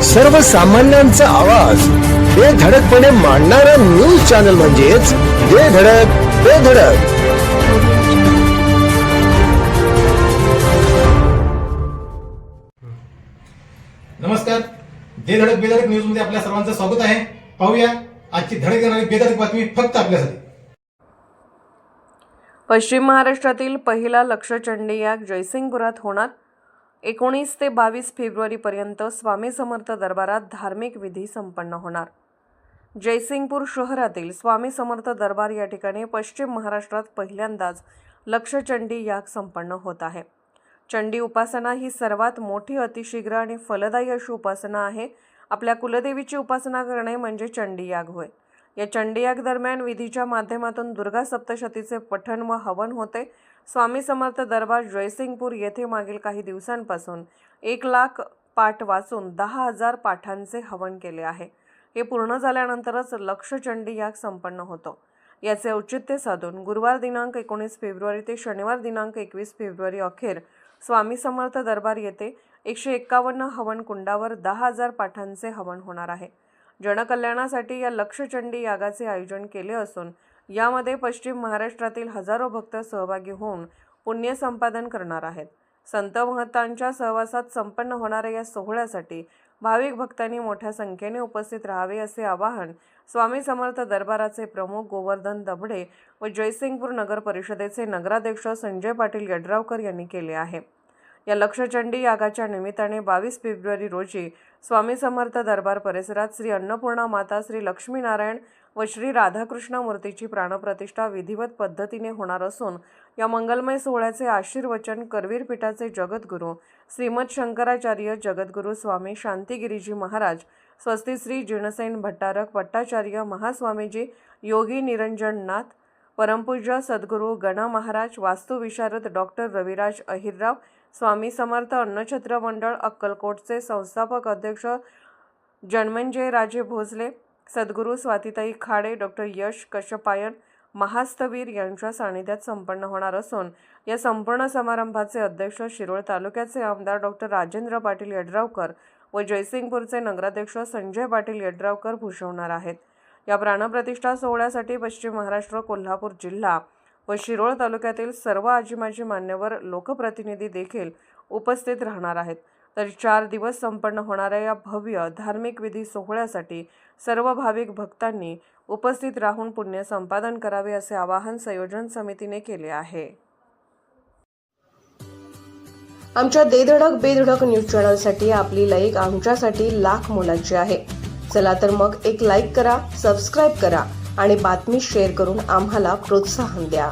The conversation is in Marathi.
सर्वसामान्यांचा आवाज बेधडकपणे मांडणारा न्यूज चॅनल म्हणजेच बेधडक. नमस्कार. बेधडक न्यूज मध्ये आपल्या सर्वांचं स्वागत आहे. पाहूया आजची धडक देणारी बेधडक बातमी फक्त आपल्यासाठी. पश्चिम महाराष्ट्रातील पहिला लक्षचंडी याग जयसिंगपुरात होणार. 19 ते 22 फेब्रुवारीपर्यंत स्वामी समर्थ दरबारात धार्मिक विधी संपन्न होणार. जयसिंगपूर शहरातील स्वामी समर्थ दरबार या ठिकाणी पश्चिम महाराष्ट्रात पहिल्यांदाच लक्षचंडी याग संपन्न होत आहे. चंडी उपासना ही सर्वात मोठी, अतिशीघ्र आणि फलदायी अशी उपासना आहे. आपल्या कुलदेवीची उपासना करणे म्हणजे चंडी याग होय. या चंडी याग दरम्यान विधीच्या माध्यमातून दुर्गा सप्तशतीचे पठण व हवन होते. स्वामी समर्थ दरबार जयसिंगपूर येथे मागील काही दिवसांपासून 1,00,000 पाठ वाचून 10,000 पाठांचे हवन केले आहे. हे पूर्ण झाल्यानंतरच लक्षचंडी याग संपन्न होतो. याचे औचित्य साधून गुरुवार दिनांक 19 फेब्रुवारी ते शनिवार दिनांक 21 फेब्रुवारी अखेर स्वामी समर्थ दरबार येथे 151 हवन कुंडावर 10,000 पाठांचे हवन होणार आहे. जनकल्याणासाठी या लक्षचंडी यागाचे आयोजन केले असून यामध्ये पश्चिम महाराष्ट्रातील हजारो भक्त सहभागी होऊन पुण्य संपादन करणार आहेत. संत महंतांच्या सहवासात संपन्न होणाऱ्या या सोहळ्यासाठी भाविक भक्तांनी मोठ्या संख्येने उपस्थित राहावे असे आवाहन स्वामी समर्थ दरबाराचे प्रमुख गोवर्धन दबडे व जयसिंगपूर नगर परिषदेचे नगराध्यक्ष संजय पाटील यड्रावकर यांनी केले आहे. या लक्षचंडी यागाच्या निमित्ताने 22 फेब्रुवारी रोजी स्वामी समर्थ दरबार परिसरात श्री अन्नपूर्णा माता, श्री लक्ष्मीनारायण व श्री राधाकृष्ण मूर्तीची प्राणप्रतिष्ठा विधिवत पद्धतीने होणार असून या मंगलमय सोहळ्याचे आशीर्वचन करवीर पीठाचे जगद्गुरू श्रीमद शंकराचार्य जगद्गुरू स्वामी शांतिगिरीजी महाराज, स्वस्ती श्री जिनसेन भट्टारक भट्टाचार्य महास्वामीजी, योगी निरंजननाथ, परमपूज्य सद्गुरू गणा महाराज, वास्तुविशारद डॉक्टर रविराज अहिरराव, स्वामी समर्थ अन्नछत्र मंडळ अक्कलकोटचे संस्थापक अध्यक्ष जन्मेंजय राजे भोसले, सद्गुरू स्वातीताई खाडे, डॉक्टर यश कश्यपायन, महास्तवीर यांच्या सानिध्यात संपन्न होणार असून या संपूर्ण समारंभाचे अध्यक्ष शिरोळ तालुक्याचे आमदार डॉक्टर राजेंद्र पाटील यड्रावकर व जयसिंगपूरचे नगराध्यक्ष संजय पाटील यड्रावकर भूषवणार आहेत. या प्राणप्रतिष्ठा सोहळ्यासाठी पश्चिम महाराष्ट्र, कोल्हापूर जिल्हा व शिरोळ तालुक्यातील सर्व आजीमाजी मान्यवर लोकप्रतिनिधी देखील उपस्थित राहणार आहेत. तर 4 दिवस संपन्न होणाऱ्या या भव्य धार्मिक विधी सोहळ्यासाठी सर्व भाविक भक्तांनी उपस्थित राहून पुण्य संपादन करावे असे आवाहन संयोजन समितीने केले आहे. आमच्या बेधडक न्यूज चॅनलसाठी आपली लाईक आमच्यासाठी लाख मोलाची आहे. चला तर मग एक लाईक करा, सबस्क्राईब करा आणि बातमी शेअर करून आम्हाला प्रोत्साहन द्या.